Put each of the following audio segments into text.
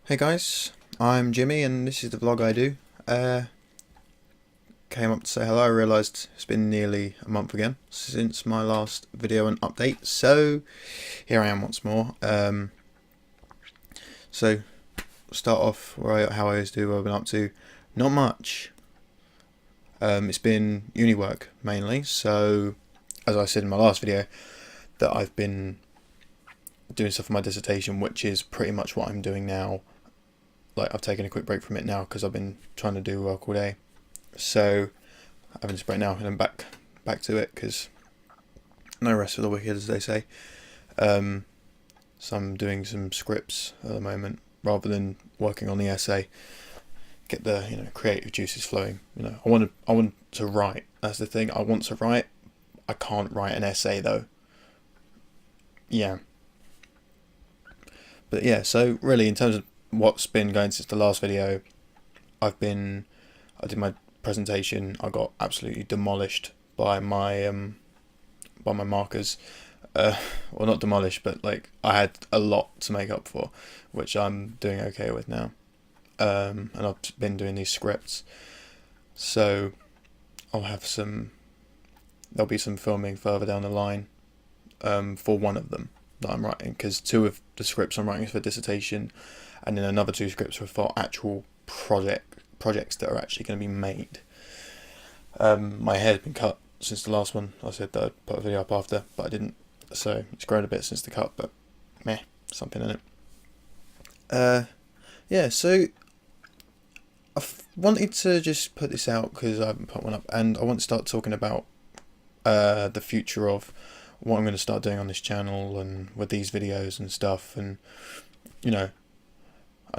Hey guys, I'm Jimmy and this is the vlog I do. Came up to say hello. I realised it's been nearly a month again since my last video and update, so here I am once more. So start off how I always do, what I've been up to. Not much. It's been uni work mainly, so as I said in my last video, that I've been doing stuff for my dissertation, which is pretty much what I'm doing now. Like, I've taken a quick break from it now because I've been trying to do work all day, so I'm having this break now and then back to it because no rest for the wicked, as they say. So I'm doing some scripts at the moment rather than working on the essay. Get the creative juices flowing. I want to write. That's the thing. I want to write. I can't write an essay though. Yeah. But yeah. So really, in terms of what's been going since the last video, I did my presentation. I got absolutely demolished by my markers. Well, not demolished, but like I had a lot to make up for, which I'm doing okay with now. And I've been doing these scripts, so there'll be some filming further down the line for one of them that I'm writing, because two of the scripts I'm writing is for dissertation, and then another two scripts are for actual projects that are actually going to be made. My hair's been cut since the last one. I said that I'd put a video up after, but I didn't, so it's grown a bit since the cut, but meh, something in it. Yeah, so I wanted to just put this out because I haven't put one up, and I want to start talking about the future of what I'm going to start doing on this channel and with these videos and stuff. And I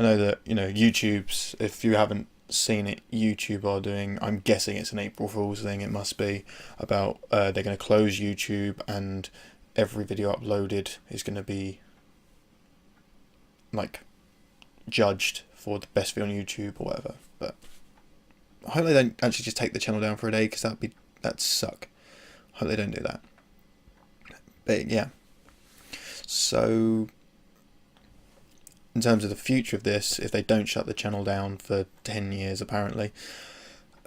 know that YouTube's, if you haven't seen it, YouTube are doing, I'm guessing it's an April Fool's thing, it must be, about they're going to close YouTube and every video uploaded is going to be like judged for the best video on YouTube or whatever. But I hope they don't actually just take the channel down for a day, because that'd suck. I hope they don't do that. But yeah, so in terms of the future of this, if they don't shut the channel down for 10 years apparently,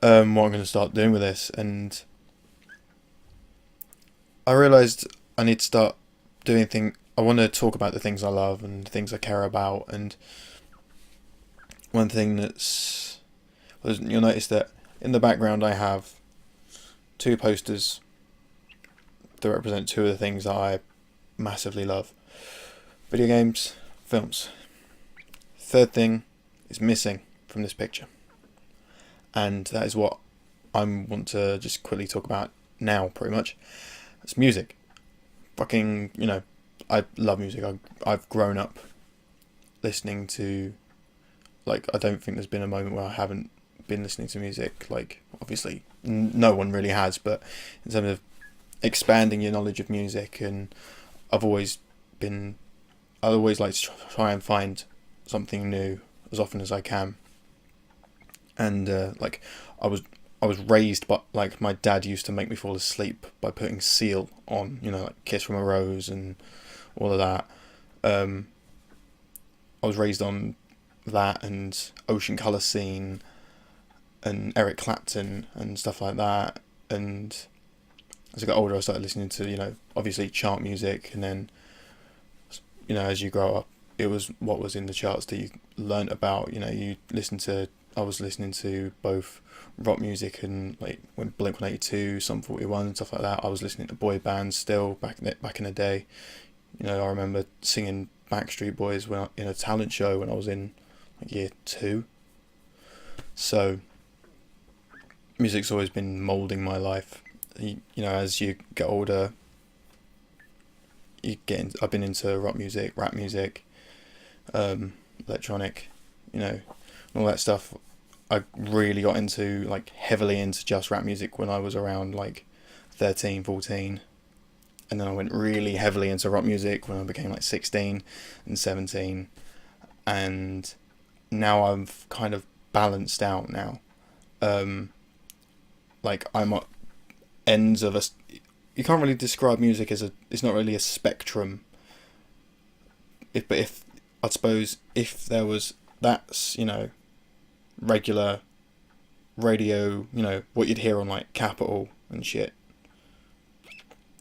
what I'm going to start doing with this, and I realised I need to start doing things. I want to talk about the things I love and the things I care about, and one thing you'll notice that in the background I have two posters that represent two of the things that I massively love: video games, films. Third thing is missing from this picture, and that is what I want to just quickly talk about now, pretty much. It's music. Fucking, I love music. I've grown up listening to, like, I don't think there's been a moment where I haven't been listening to music. Like, obviously no one really has, but in terms of expanding your knowledge of music, and I always like to try and find something new as often as I can. And like I was raised, but like my dad used to make me fall asleep by putting Seal on, like Kiss from a Rose and all of that. I was raised on that and Ocean Colour Scene and Eric Clapton and stuff like that. And as I got older, I started listening to, obviously chart music, and then, as you grow up, it was what was in the charts that you learnt about. I was listening to both rock music and, like, when Blink-182, Sum 41 and stuff like that. I was listening to boy bands still back in the day. I remember singing Backstreet Boys in a talent show when I was in like year 2. So music's always been moulding my life. As you get older, I've been into rock music, rap music, electronic, all that stuff. I really got into, like, heavily into just rap music when I was around like 13, 14. And then I went really heavily into rock music when I became like 16 and 17. And now I've kind of balanced out now. Like, I'm at ends of you can't really describe music as it's not really a spectrum. I suppose if there was that's, you know, regular radio, you know, what you'd hear on like Capital and shit.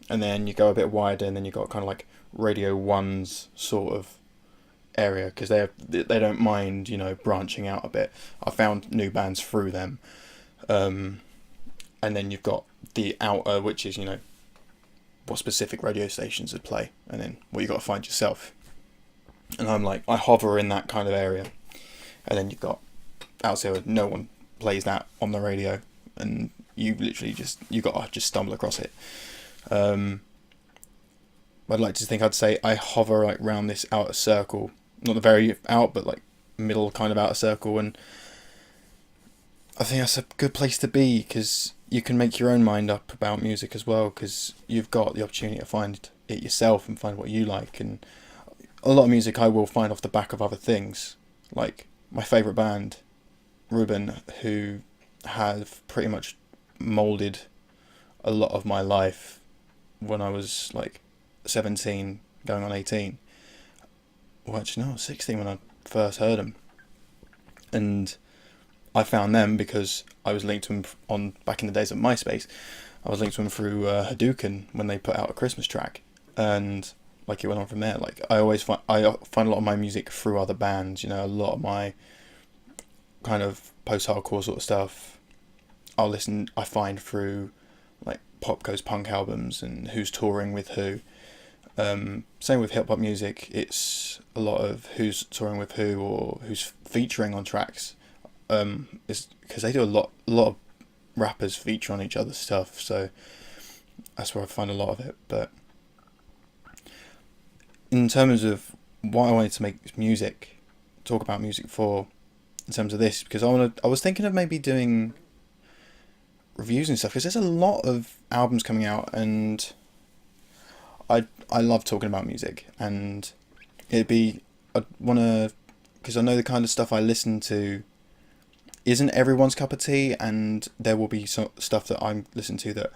And then you go a bit wider, and then you got kind of like Radio 1's sort of area, because they don't mind, you know, branching out a bit. I found new bands through them. And then you've got the outer, which is, you know, what specific radio stations would play, and then what you got to find yourself. And I'm like, I hover in that kind of area. And then you've got outside, no one plays that on the radio, and you literally you got to just stumble across it. I'd like to think I'd say I hover like around this outer circle, not the very out, but like middle kind of outer circle, and I think that's a good place to be, because you can make your own mind up about music as well, because you've got the opportunity to find it yourself and find what you like. And a lot of music I will find off the back of other things, like my favourite band, Ruben, who have pretty much moulded a lot of my life when I was like 17 going on 18. Well, actually no, 16 when I first heard them. And I found them because I was linked to them on, back in the days of MySpace, I was linked to them through Hadouken when they put out a Christmas track, and like it went on from there. Like I find a lot of my music through other bands, you know, a lot of my kind of post-hardcore sort of stuff I find through like Pop Goes Punk albums and who's touring with who. Same with hip-hop music, it's a lot of who's touring with who or who's featuring on tracks. Is because they do a lot of rappers feature on each other's stuff, so that's where I find a lot of it. But in terms of why I wanted to make music, talk about music for, in terms of this, because I was thinking of maybe doing reviews and stuff, because there's a lot of albums coming out, and I love talking about music, and I'd wanna, because I know the kind of stuff I listen to isn't everyone's cup of tea, and there will be some stuff that I listen to that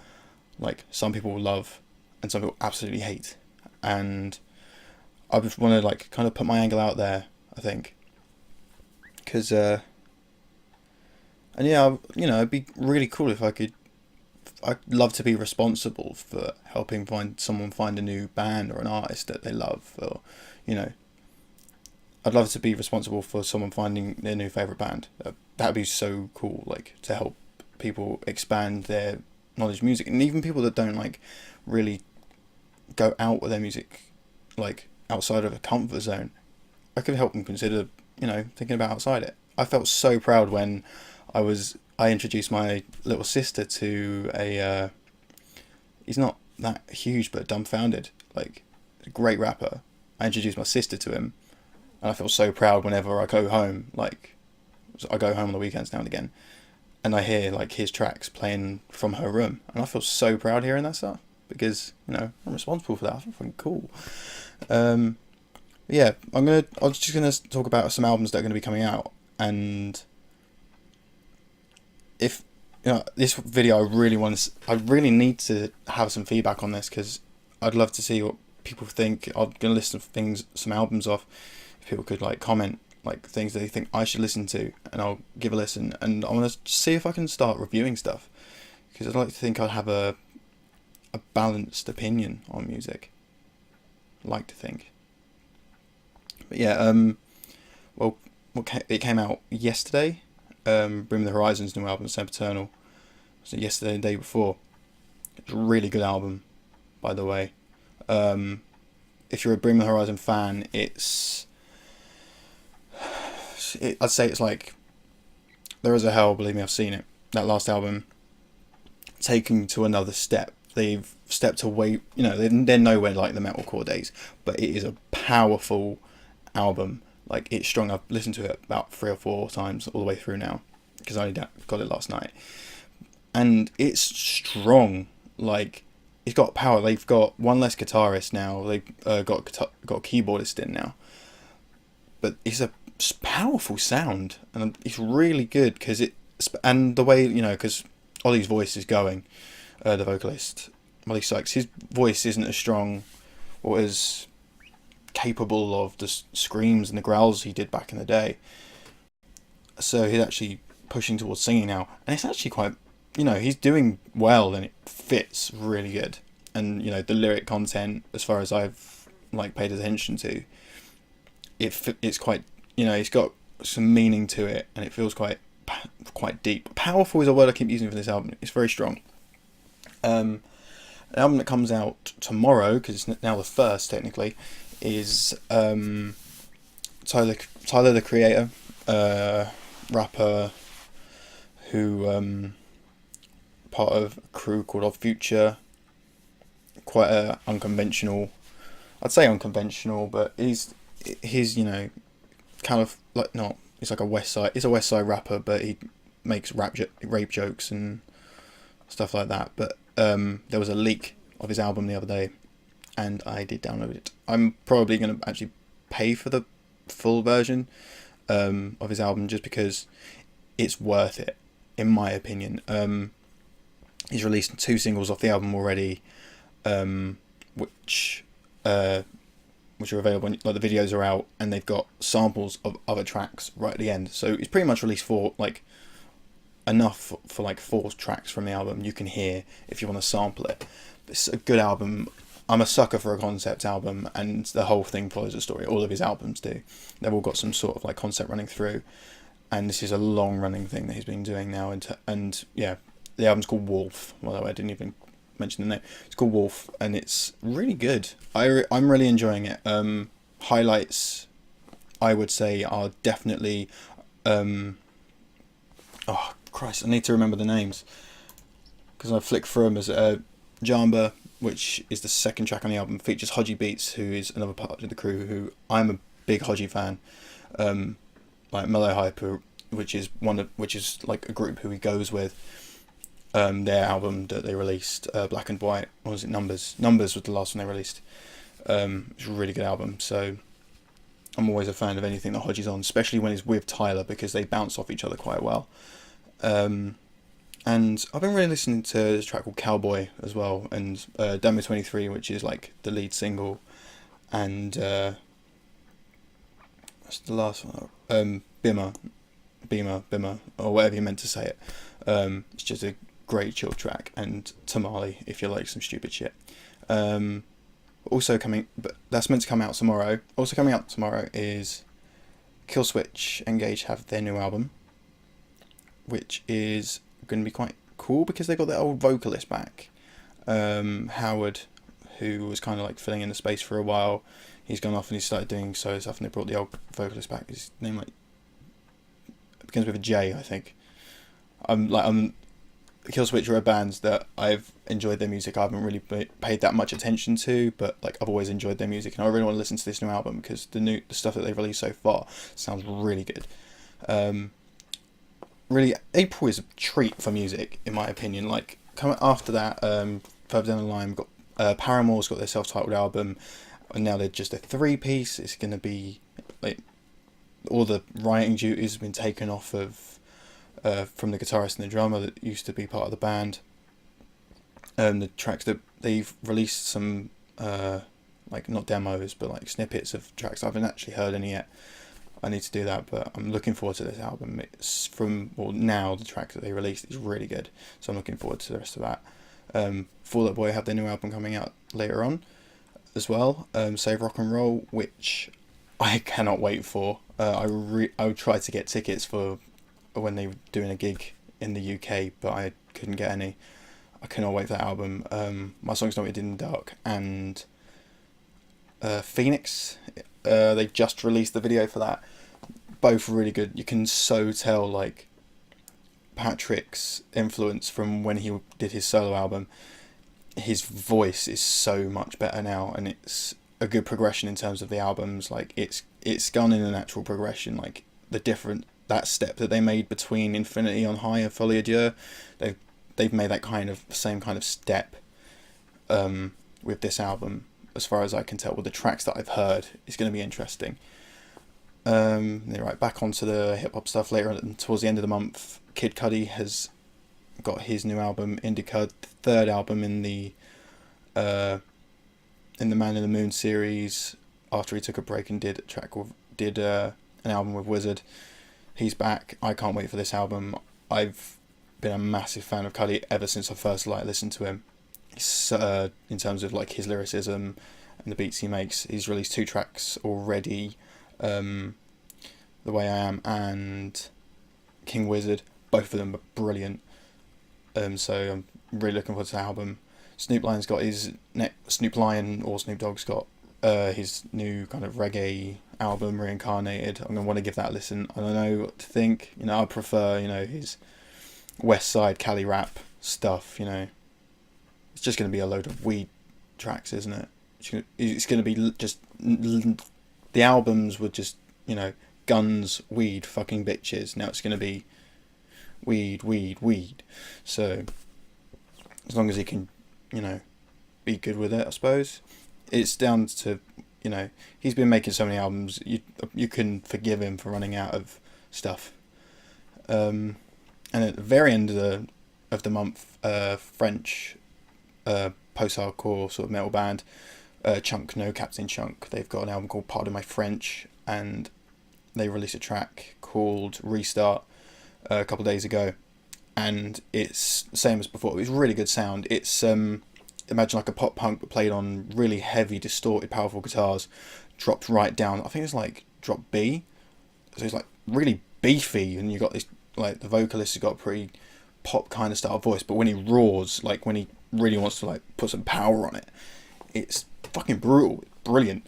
like some people will love and some people absolutely hate, and I just want to like kind of put my angle out there, I think, because and yeah, you know, it'd be really cool if I'd love to be responsible for helping someone find a new band or an artist that they love, or, you know, I'd love to be responsible for someone finding their new favourite band. That'd be so cool, like, to help people expand their knowledge of music, and even people that don't, like, really go out with their music, like, outside of a comfort zone. I could help them consider, you know, thinking about outside it. I felt so proud when I introduced my little sister to a, he's not that huge, but Dumbfounded, like, a great rapper. I introduced my sister to him, and I feel so proud whenever I go home, like, I go home on the weekends now and again, and I hear, like, his tracks playing from her room, and I feel so proud hearing that stuff, because, you know, I'm responsible for that. I feel fucking cool. Yeah, I was just gonna talk about some albums that are gonna be coming out, and if, you know, this video, I really need to have some feedback on this, because I'd love to see what people think. I'm gonna list some albums off. If people could, like, comment, like, things they think I should listen to, and I'll give a listen, and I want to see if I can start reviewing stuff, because I'd like to think I'd have a balanced opinion on music. I'd like to think. But yeah, well, it came out yesterday. Bring Me the Horizon's new album, Sempiternal. So yesterday and the day before. It's a really good album, by the way. If you're a Bring Me the Horizon fan, I'd say it's like There Is a Hell, believe me, I've seen it. That last album, taken to another step. They've stepped away, you know, they're nowhere like the metalcore days, but it is a powerful album. Like, it's strong. I've listened to it about 3 or 4 times all the way through now, because I only got it last night, and it's strong. Like, it's got power. They've got one less guitarist now. They've got a keyboardist in now, but it's a powerful sound, and it's really good, and the way, you know, because Ollie's voice is going, the vocalist Molly Sykes, his voice isn't as strong or as capable of the screams and the growls he did back in the day, so he's actually pushing towards singing now, and it's actually quite, he's doing well, and it fits really good. And the lyric content, as far as I've like paid attention to, it's quite, it's got some meaning to it, and it feels quite deep. Powerful is a word I keep using for this album. It's very strong. An album that comes out tomorrow, because it's now the first technically, is Tyler the Creator, rapper, who part of a crew called Odd Future. Quite a unconventional, I'd say unconventional, but he's kind of like, not, he's like he's a West Side rapper, but he makes rape jokes and stuff like that. But there was a leak of his album the other day, and I did download it. I'm probably going to actually pay for the full version of his album, just because it's worth it, in my opinion. He's released 2 singles off the album already, which are available. Like, the videos are out, and they've got samples of other tracks right at the end. So it's pretty much released enough for 4 tracks from the album you can hear if you want to sample it. It's a good album. I'm a sucker for a concept album, and the whole thing follows a story. All of his albums do. They've all got some sort of concept running through, and this is a long running thing that he's been doing now. And yeah, the album's called Wolf. By the way, I didn't even mention the name. It's called Wolf, and it's really good. I'm really enjoying it. Highlights, I would say, are definitely oh Christ, I need to remember the names, because I flick through them. As Jamba, which is the second track on the album, features Hodgie Beats, who is another part of the crew, who I'm a big Hodgie fan. Mellow Hyper, which is like a group who he goes with. Their album that they released, Black and White, or was it Numbers? Numbers was the last one they released. It's a really good album, so I'm always a fan of anything that Hodgie's on, especially when it's with Tyler, because they bounce off each other quite well. And I've been really listening to this track called Cowboy as well, and Demo 23, which is like the lead single, and what's the last one? Bimmer, or whatever you meant to say it. It's just a great chill track, and Tamale if you like some stupid shit. Also coming, but that's meant to come out tomorrow. Also coming out tomorrow is Killswitch Engage have their new album, which is going to be quite cool because they got their old vocalist back, Howard, who was kind of filling in the space for a while. He's gone off and he started doing solo stuff, and they brought the old vocalist back. His name begins with a J, I think. Killswitch are a band that I've enjoyed their music. I haven't really paid that much attention to, but I've always enjoyed their music, and I really want to listen to this new album because the stuff that they've released so far sounds really good. Really, April is a treat for music, in my opinion. Coming after that, further down the line, we've got Paramore's got their self-titled album, and now they're just a 3-piece. It's going to be all the writing duties have been taken off of from the guitarist and the drummer that used to be part of the band. The tracks that they've released, some not demos, but snippets of tracks. I haven't actually heard any yet. I need to do that, but I'm looking forward to this album. It's now the track that they released is really good, so I'm looking forward to the rest of that. Fall Out Boy have their new album coming out later on as well. Save Rock and Roll, which I cannot wait for. I would try to get tickets for when they were doing a gig in the UK, but I couldn't get any. I cannot wait for that album. My Song's Not What It Did in the Dark and Phoenix. They've just released the video for that. Both really good. You can so tell Patrick's influence from when he did his solo album. His voice is so much better now, and it's a good progression in terms of the albums. It's gone in a natural progression. That step that they made between Infinity on High and Folie à Dieu, they've made that same kind of step with this album, as far as I can tell. With the tracks that I've heard, it's going to be interesting. Right, back onto the hip hop stuff later on, towards the end of the month. Kid Cudi has got his new album, Indicud, third album in the Man in the Moon series, after he took a break and did an album with Wizard. he's back. I can't wait for this album. I've been a massive fan of Cudi ever since I first listened to him. In terms of like his lyricism and the beats he makes, he's released 2 tracks already. The Way I Am and King Wizard, both of them are brilliant. So I'm really looking forward to the album. Snoop Lion or Snoop Dogg's got his new kind of reggae album, Reincarnated. I'm gonna want to give that a listen. I don't know what to think. I prefer his West Side Cali rap stuff. It's just gonna be a load of weed tracks, isn't it? It's gonna be just the albums were just guns, weed, fucking bitches. Now it's gonna be weed. So as long as he can, be good with it, I suppose. It's down to, he's been making so many albums. You can forgive him for running out of stuff. And at the very end of the month, French post-hardcore sort of metal band, Chunk, No Captain Chunk. They've got an album called Pardon My French, and they released a track called Restart a couple of days ago, and it's same as before. It's really good sound. It's imagine like a pop punk but played on really heavy, distorted, powerful guitars, dropped right down. I think it's like drop B, so it's like really beefy, and you got this like the vocalist has got a pretty pop kind of style voice, but when he roars, like when he really wants to like put some power on it, it's fucking brutal. It's brilliant.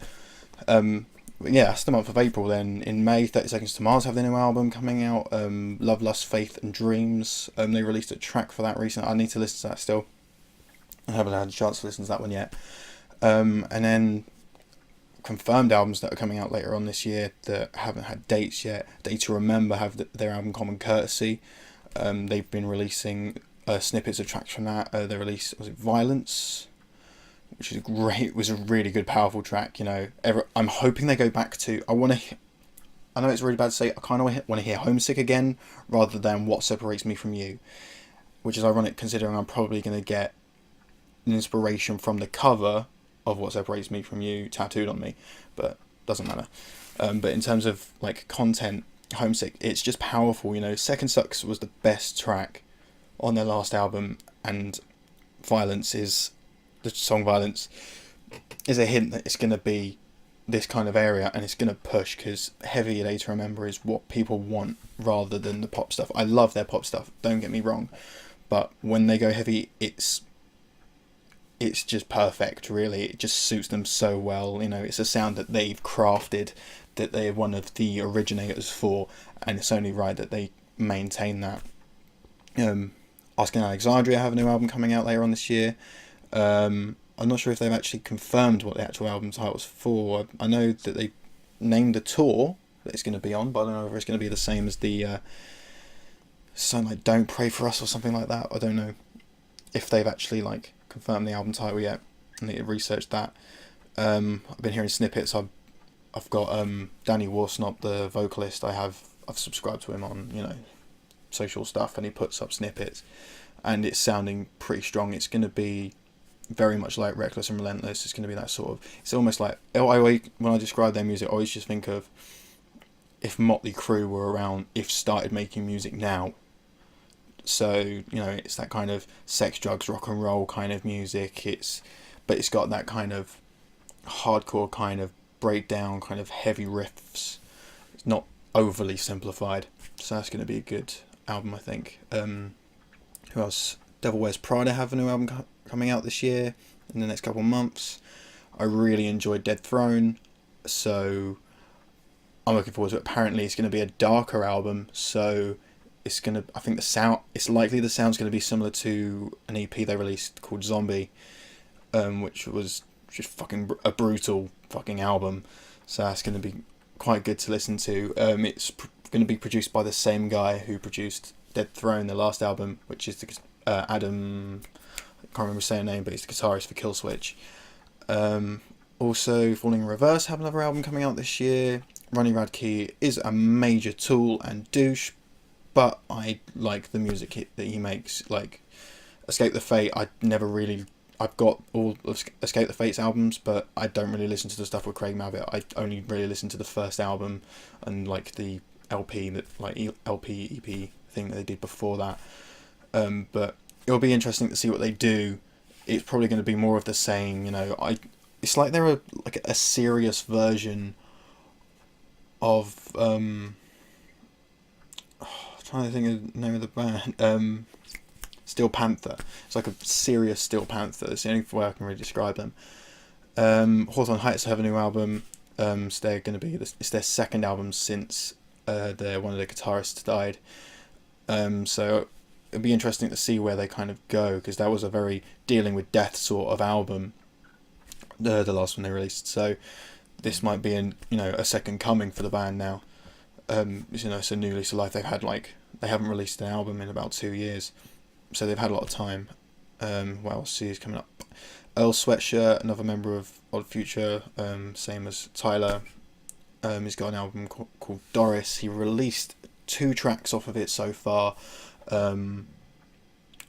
But yeah, that's the month of April. Then in May, 30 Seconds to Mars have their new album coming out, Love, Lust, Faith and Dreams. They released a track for that recently. I need to listen to that still. I haven't had a chance to listen to that one yet. And then confirmed albums that are coming out later on this year that haven't had dates yet. Day to Remember have their album Common Courtesy. They've been releasing snippets of tracks from that. They released, was it Violence? Which is great. It was a really good, powerful track. I'm hoping they go back to. I know it's really bad to say. I kind of want to hear Homesick again, rather than What Separates Me From You, which is ironic considering I'm probably going to get an inspiration from the cover of What Separates Me From You tattooed on me, but doesn't matter. But in terms of like content, Homesick, it's just powerful. Second Sucks was the best track on their last album, and the song Violence is a hint that it's going to be this kind of area, and it's going to push, because heavy Day to Remember is what people want rather than the pop stuff. I love their pop stuff, don't get me wrong, but when they go heavy, it's just perfect, really. It just suits them so well. It's a sound that they've crafted, that they're one of the originators for, and it's only right that they maintain that. Asking Alexandria have a new album coming out later on this year. I'm not sure if they've actually confirmed what the actual album title's for. I know that they named a tour that it's going to be on, but I don't know if it's going to be the same as the something like Don't Pray For Us or something like that. I don't know if they've actually like confirmed the album title yet. I need to research that. I've been hearing snippets. I've got Danny Warsnop, the vocalist. I've subscribed to him on social stuff, and he puts up snippets, and it's sounding pretty strong. It's going to be very much like Reckless and Relentless. It's going to be that sort of. It's almost like when I describe their music, I always just think of if Motley Crue were around, if started making music now. So it's that kind of sex, drugs, rock and roll kind of music. But it's got that kind of hardcore kind of breakdown, kind of heavy riffs. It's not overly simplified. So that's going to be a good album, I think. Who else? Devil Wears Prada have a new album coming out this year, in the next couple of months. I really enjoyed Dead Throne, so I'm looking forward to it. Apparently it's going to be a darker album, so I think it's likely the sound's going to be similar to an EP they released called Zombie, which was just fucking a brutal fucking album. So that's going to be quite good to listen to. It's going to be produced by the same guy who produced Dead Throne, the last album, which is Adam. I can't remember his name, but he's the guitarist for Killswitch. Also, Falling in Reverse have another album coming out this year. Ronnie Radke is a major tool and douche, but I like the music that he makes. Like Escape the Fate, I've got all of Escape the Fate's albums, but I don't really listen to the stuff with Craig Mabbitt. I only really listen to the first album and like the LP that LP EP thing that they did before that. But it'll be interesting to see what they do. It's probably going to be more of the same, you know. It's like they're a serious version of I'm trying to think of the name of the band. Steel Panther. It's like a serious Steel Panther. It's the only way I can really describe them. Hawthorne Heights have a new album. So they're going to be it's their second album since one of the guitarists died. So it'll be interesting to see where they kind of go, because that was a very dealing with death sort of album, the last one they released. So this might be a second coming for the band now. It's a new lease of life. They haven't released an album in about 2 years, so they've had a lot of time. What else is coming up? Earl Sweatshirt, another member of Odd Future, same as Tyler. He's got an album called Doris. He released 2 tracks off of it so far.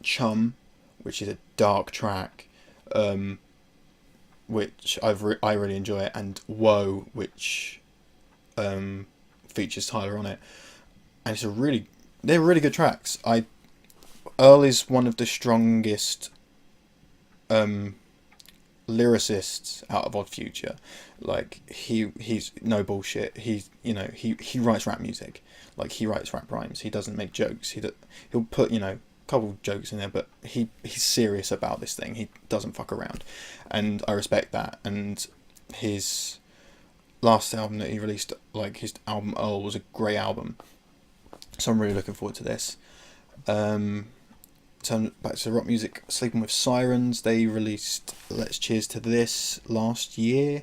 Chum, which is a dark track, which I really enjoy it, and Woe, which features Tyler on it, and they're really good tracks. Earl is one of the strongest lyricists out of Odd Future. Like he's no bullshit. He writes rap music. Like he writes rap rhymes. He doesn't make jokes. He'll put a couple jokes in there, but he's serious about this thing. He doesn't fuck around, and I respect that. And his last album that he released, like his album Earl, was a great album. So I'm really looking forward to this. Turn back to rock music. Sleeping with Sirens, they released Let's Cheers to This last year,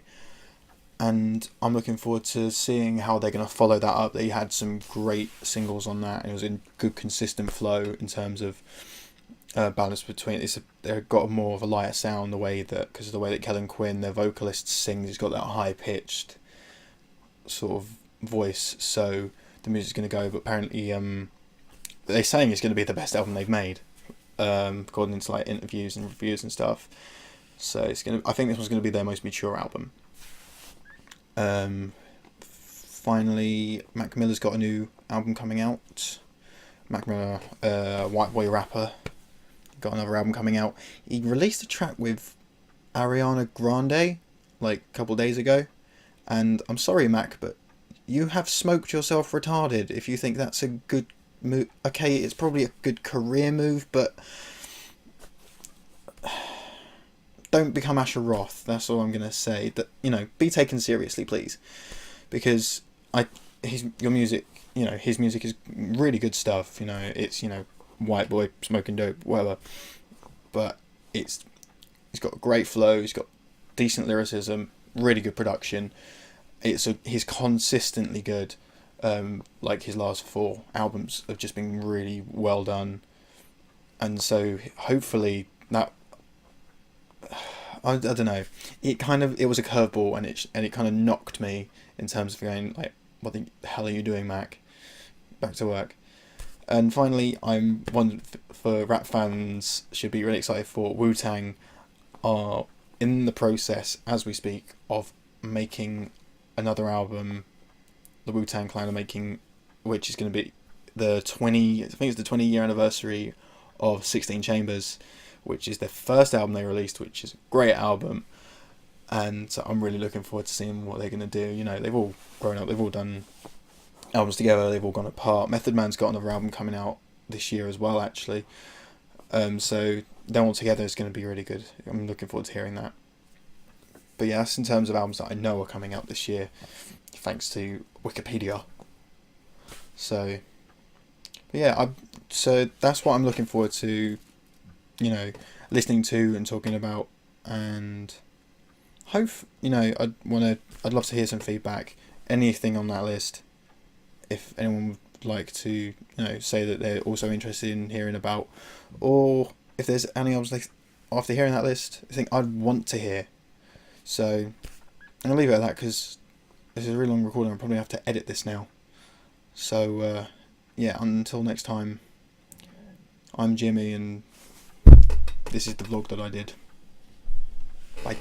and I'm looking forward to seeing how they're going to follow that up. They had some great singles on that, and it was in good consistent flow in terms of balance between they've got more of a lighter sound, because of the way that Kellen Quinn, their vocalist, sings. He's got that high pitched sort of voice, so the music's going to go. But apparently they're saying it's going to be the best album they've made, according to like interviews and reviews and stuff. So I think this one's going to be their most mature album. Finally, Mac Miller's got a new album coming out. Mac Miller, white boy rapper, got another album coming out. He released a track with Ariana Grande like a couple days ago, and I'm sorry, Mac, but you have smoked yourself retarded if you think that's a good move. Okay, it's probably a good career move, but don't become Asher Roth. That's all I'm gonna say. That be taken seriously, please, because your music, his music is really good stuff. It's white boy smoking dope, whatever, but he's got a great flow. He's got decent lyricism, really good production. He's consistently good. Like his last 4 albums have just been really well done, and so hopefully that I don't know. It was a curveball, and it kind of knocked me in terms of going like, what the hell are you doing, Mac? Back to work. And finally, I'm one for rap fans should be really excited for. Wu-Tang are in the process, as we speak, of making another album. The Wu-Tang Clan are making, which is going to be the 20-year anniversary of 16 Chambers, which is their first album they released, which is a great album. And so I'm really looking forward to seeing what they're going to do. They've all grown up, they've all done albums together, they've all gone apart. Method Man's got another album coming out this year as well, actually. So them all together is going to be really good. I'm looking forward to hearing that. But yeah, that's in terms of albums that I know are coming out this year, thanks to Wikipedia. So, but yeah, so that's what I'm looking forward to, listening to and talking about, and I'd love to hear some feedback, anything on that list. If anyone would like to, say that they're also interested in hearing about, or if there's any albums after hearing that list, I think I'd want to hear. So I'm gonna leave it at that, because this is a really long recording. I'll probably have to edit this now. So yeah, until next time, I'm Jimmy, and this is the vlog that I did. Bye.